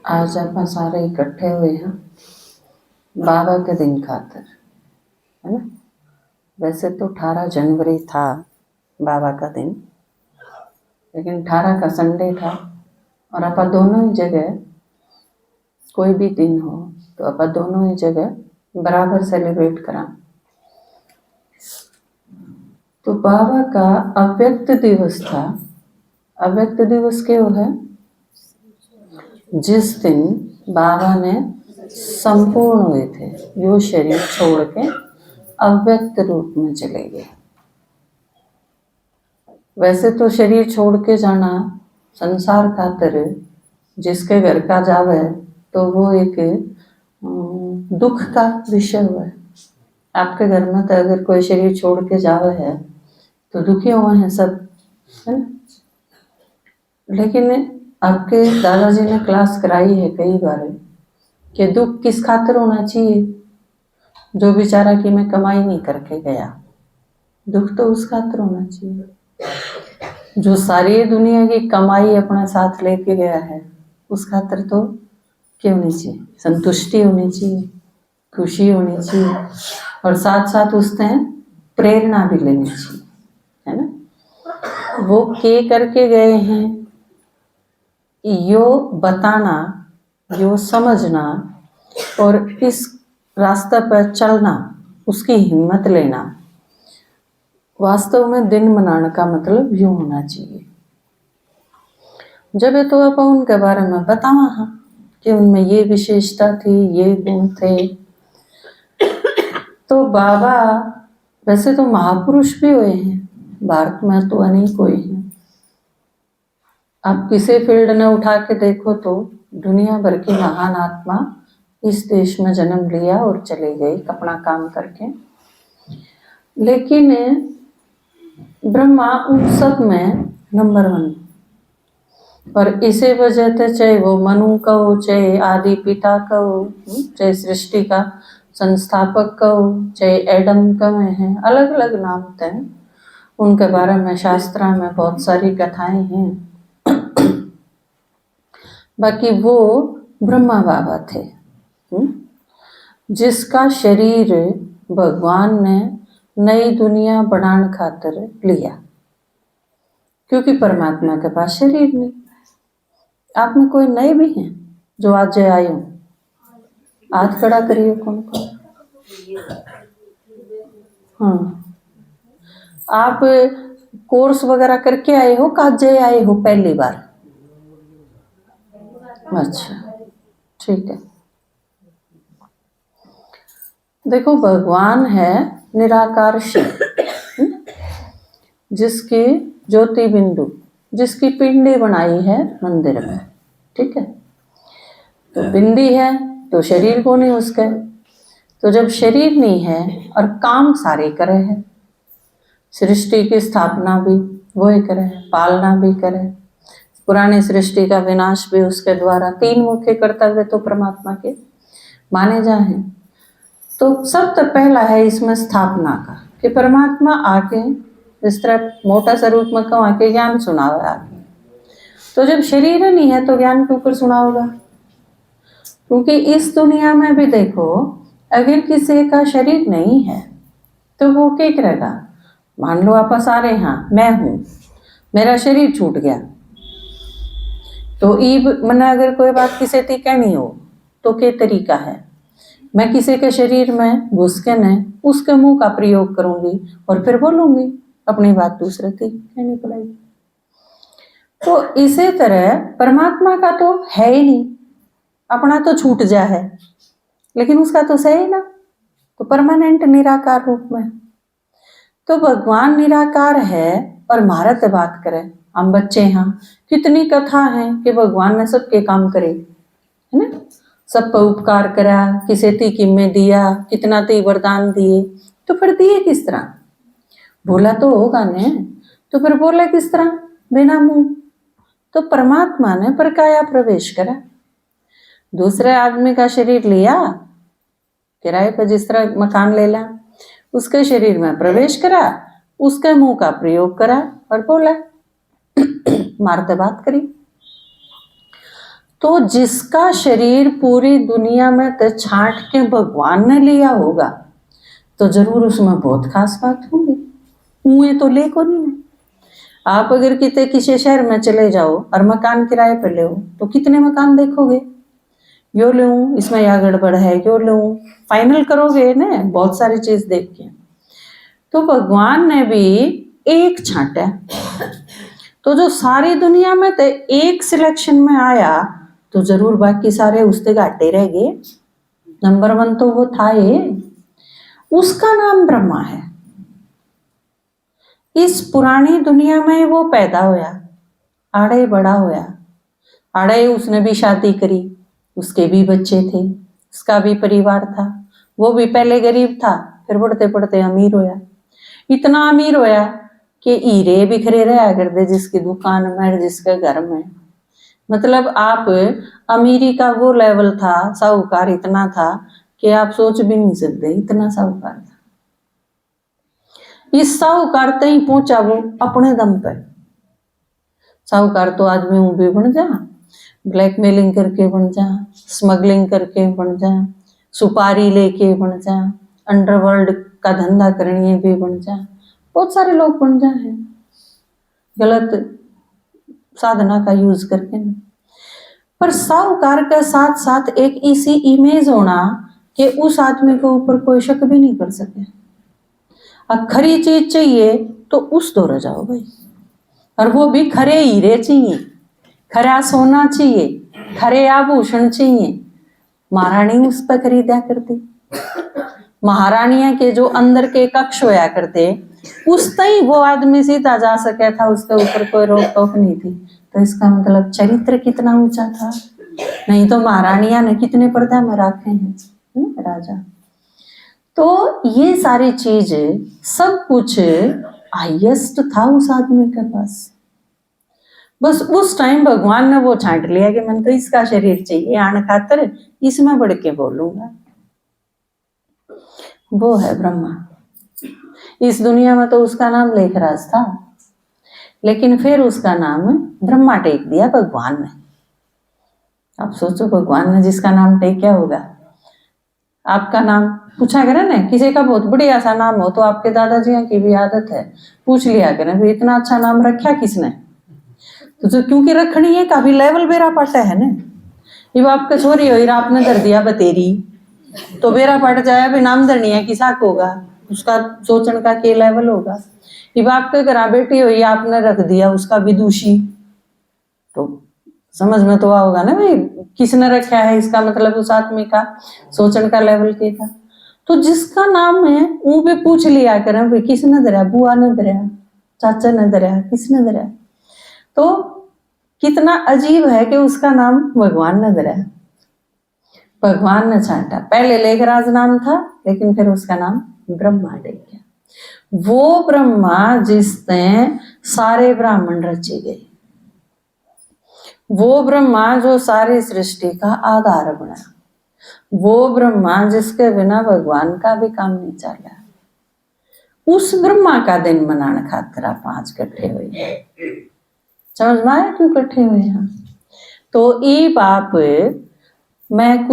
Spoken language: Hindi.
आज आप सारे इकट्ठे हुए हैं बाबा के दिन खातर, है ना। वैसे तो 18 जनवरी था बाबा का दिन, लेकिन 18 का संडे था और आप दोनों ही जगह कोई भी दिन हो तो आप दोनों ही जगह बराबर सेलिब्रेट करा। तो बाबा का अव्यक्त दिवस था। अव्यक्त दिवस क्यों है? जिस दिन बाबा ने संपूर्ण हुए थे, यो शरीर छोड़ के अव्यक्त रूप में चले गए। वैसे तो शरीर छोड़ के जाना संसार खातिर जिसके घर का जावे तो वो एक दुख का विषय हुआ है। आपके घर में तो अगर कोई शरीर छोड़ के जावे है तो दुखी हुए हैं सब, है ना। लेकिन आपके दादाजी ने क्लास कराई है कई बार कि दुख किस खातिर होना चाहिए? जो बेचारा कि मैं कमाई नहीं करके गया, दुख तो उस खातिर होना चाहिए। जो सारी दुनिया की कमाई अपना साथ लेके गया है उस खातिर तो क्यों नहीं चाहिए? संतुष्टि होनी चाहिए, खुशी होनी चाहिए और साथ साथ उसने प्रेरणा भी लेनी चाहिए, है ना। वो के करके गए हैं, यो बताना, यो समझना और इस रास्ते पर चलना, उसकी हिम्मत लेना, वास्तव में दिन मनाने का मतलब यूं होना चाहिए। जब तो आप उनके बारे में बतावा हाँ कि उनमें ये विशेषता थी, ये गुण थे। तो बाबा वैसे तो महापुरुष भी हुए हैं, भारत में तो अनेक हुए हैं। आप किसी फील्ड ने उठा के देखो तो दुनिया भर की महान आत्मा इस देश में जन्म लिया और चले गए अपना काम करके, लेकिन ब्रह्मा उन सब में नंबर 1। और इसी वजह से चाहे वो मनु कहो, चाहे आदि पिता कहो, चाहे सृष्टि का संस्थापक कहो, चाहे एडम कहे हैं, अलग अलग नाम थे उनके बारे में। शास्त्रा में बहुत सारी कथाएं हैं। बाकी वो ब्रह्मा बाबा थे जिसका शरीर भगवान ने नई दुनिया बनाने खातिर लिया, क्योंकि परमात्मा के पास शरीर नहीं। आप में कोई नए भी हैं जो आज आए हो? हाथ खड़ा करिए कौन कौन। हाँ, आप कोर्स वगैरह करके आए हो, काजे आए हो पहली बार? अच्छा, ठीक है। देखो, भगवान है निराकार शिव, जिसकी ज्योति बिंदु, जिसकी पिंडी बनाई है मंदिर में, ठीक है। तो पिंडी है तो शरीर को नहीं उसके। तो जब शरीर नहीं है और काम सारे करे है, सृष्टि की स्थापना भी वो ही करे, पालना भी करे, पुरानी सृष्टि का विनाश भी उसके द्वारा, 3 मुख्य कर्तव्य तो परमात्मा के माने जाए। तो सबसे पहला है इसमें स्थापना का, कि परमात्मा आके इस तरह मोटा स्वरूप में कहूँ आके ज्ञान सुनावे आके। तो जब शरीर नहीं है तो ज्ञान क्यों कर सुनाओगा? क्योंकि इस दुनिया में भी देखो, अगर किसी का शरीर नहीं है तो वो क्या करेगा? मान लो आप सारे हाँ मैं हूँ, मेरा शरीर छूट गया तो ईब मना अगर कोई बात किसी से कहनी हो तो क्या तरीका है? मैं किसी के शरीर में घुस के न उसके मुंह का प्रयोग करूंगी और फिर बोलूंगी अपनी बात दूसरे तक कहनी पड़ेगी। तो इसी तरह परमात्मा का तो है ही नहीं, अपना तो छूट जा है, लेकिन उसका तो सही ना, तो परमानेंट निराकार रूप में। तो भगवान निराकार है और महारत बात करें, हम बच्चे हाँ कितनी कथा है कि भगवान ने सबके काम करे, है ना। सब पर उपकार करा, किसे ती किम्मे दिया, कितना ती वरदान दिए, तो फिर दिए किस तरह? बोला तो होगा ने, तो फिर बोला किस तरह? बिना मुंह। तो परमात्मा ने परकाया प्रवेश करा, दूसरे आदमी का शरीर लिया, किराए पर जिस तरह मकान ले ला, उसके शरीर में प्रवेश करा, उसके मुंह का प्रयोग करा और बोला, मारते बात करी। तो जिसका शरीर पूरी दुनिया में तो छांट के भगवान ने लिया होगा तो जरूर उसमें बहुत खास बात होगी। उए तो ले को नहीं है। आप अगर किसी शहर में चले जाओ और मकान किराए पर ले तो कितने मकान देखोगे, यो लूं इसमें या गड़बड़ है, यो लूं, फाइनल करोगे ना बहुत सारी चीज देख के। तो भगवान ने भी एक छांटा, तो जो सारी दुनिया में तो एक सिलेक्शन में आया तो जरूर बाकी सारे उससे घाटे रह गए। नंबर 1 तो वो था ये, उसका नाम ब्रह्मा है। इस पुरानी दुनिया में वो पैदा होया, आड़े बड़ा होया, आड़े उसने भी शादी करी, उसके भी बच्चे थे, उसका भी परिवार था। वो भी पहले गरीब था, फिर बढ़ते बढ़ते अमीर होया। इतना अमीर होया कि हीरे बिखरे रहा करते जिसकी दुकान में, जिसके घर में। मतलब आप अमीरी का वो लेवल था, साहूकार इतना था कि आप सोच भी नहीं सकते, इतना साहूकार था। इस साहूकार तक पहुंचा वो अपने दम पे। साहूकार तो आदमी भी बन जा, ब्लैकमेलिंग करके बन जा, स्मगलिंग करके बन जा, सुपारी लेके बन जा, अंडरवर्ल्ड का धंधा करने भी बन जा, बहुत सारे लोग बन जाए गलत साधना का यूज करके। पर साहूकार के साथ साथ एक ऐसी इमेज होना कि उस आदमी के ऊपर कोई शक भी नहीं कर सके। अब खरी चीज चाहिए तो उस दौर जाओ भाई, और वो भी खरे हीरे चाहिए, खरा सोना चाहिए, खरे आभूषण चाहिए। महारानी उस पर खरीदा करती, महारानिया के जो अंदर के कक्ष होया करते उस तई वो आदमी सीधा जा सके था, उसके ऊपर कोई रोक टोक नहीं थी। तो इसका मतलब चरित्र कितना ऊंचा था। नहीं तो महारानिया ने कितने पर्दा में रखे हैं राजा। तो ये सारी चीज सब कुछ हाईएस्ट था उस आदमी के पास। बस उस टाइम भगवान ने वो छांट लिया कि मैंने तो इसका शरीर चाहिए आने खातर, इसमें बढ़ के बोलूंगा। वो है ब्रह्मा। इस दुनिया में तो उसका नाम लेखराज था, लेकिन फिर उसका नाम ब्रह्मा टेक दिया भगवान ने। आप सोचो, भगवान ने जिसका नाम टेका होगा। आपका नाम पूछा करें ना, किसी का बहुत बढ़िया सा नाम हो तो आपके दादाजी की भी आदत है पूछ लिया करें भी इतना अच्छा नाम रखा किसने। तो जो क्योंकि रखनी है काफी लेवल बेरा पाटा है ना। ये आपका छोरी हो आपने धर दिया बतेरी तो बेरा पट जाए भी नाम धरनी है किसा होगा, उसका सोचने का के लेवल होगा। ये आपके घर बेटी हुई आपने रख दिया उसका विदुषी, तो समझ में तो होगा ना भाई किसने रखा है, इसका मतलब उस आदमी का सोचने का लेवल के था। तो जिसका नाम है वो भी पूछ लिया करें भाई किसने धरा, बुआ ने धरा, चाचा ने धरा, किसने धरा। तो कितना अजीब है कि उसका नाम भगवान ने धरा, भगवान ने छांटा। पहले लेखराज नाम था लेकिन फिर उसका नाम ब्रह्मा टेक गया। वो ब्रह्मा जिसने सारे ब्राह्मण रचे गए, वो ब्रह्मा जो सारी सृष्टि का आधार बना, वो ब्रह्मा जिसके बिना भगवान का भी काम नहीं चला। उस ब्रह्मा का दिन मनाने खातिर आप 5 इकट्ठे हुए। समझ में आया क्यों इकट्ठे हुए हैं? तो ये बाप मैं